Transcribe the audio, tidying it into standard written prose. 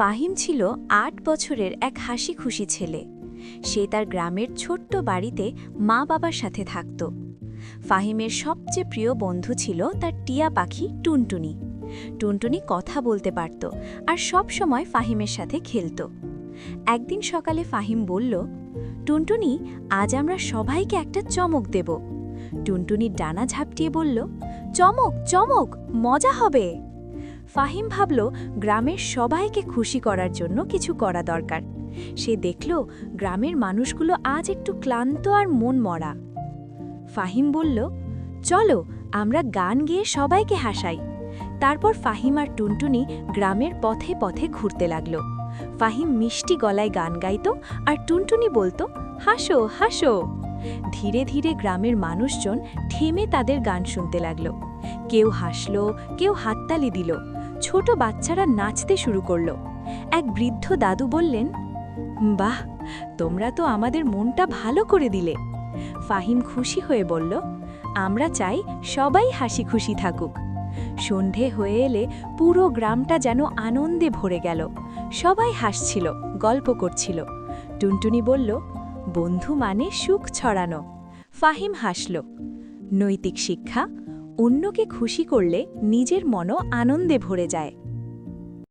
ফাহিম ছিল ৮ বছরের এক হাসিখুশি ছেলে। সে তার গ্রামের ছোট্ট বাড়িতে মা বাবার সাথে থাকত। ফাহিমের সবচেয়ে প্রিয় বন্ধু ছিল তার টিয়া পাখি টুনটুনি। টুনটুনি কথা বলতে পারত আর সব সময় ফাহিমের সাথে খেলত। একদিন সকালে ফাহিম বলল, টুনটুনি, আজ আমরা সবাইকে একটা চমক দেব। টুনটুনি ডানা ঝাপটিয়ে বলল, চমক চমক, মজা হবে। ফাহিম ভাবল গ্রামের সবাইকে খুশি করার জন্য কিছু করা দরকার। সে দেখল গ্রামের মানুষগুলো আজ একটু ক্লান্ত আর মন মরা। ফাহিম বলল, চলো আমরা গান গেয়ে সবাইকে হাসাই। তারপর ফাহিম আর টুনটুনি গ্রামের পথে পথে ঘুরতে লাগল। ফাহিম মিষ্টি গলায় গান গাইত আর টুনটুনি বলতো, হাসো হাসো। ধীরে ধীরে গ্রামের মানুষজন থেমে তাদের গান শুনতে লাগল। কেউ হাসল, কেউ হাততালি দিল, ছোট বাচ্চারা নাচতে শুরু করল। এক বৃদ্ধ দাদু বললেন, বাহ, তোমরা তো আমাদের মনটা ভালো করে দিলে। ফাহিম খুশি হয়ে বলল, আমরা চাই সবাই হাসি খুশি থাকুক। সন্ধে হয়ে এলে পুরো গ্রামটা যেন আনন্দে ভরে গেল। সবাই হাসছিল, গল্প করছিল। টুনটুনি বলল, বন্ধু মানে সুখ ছড়ানো। ফাহিম হাসল। নৈতিক শিক্ষা, অন্যকে খুশি করলে নিজের মনও আনন্দে ভরে যায়।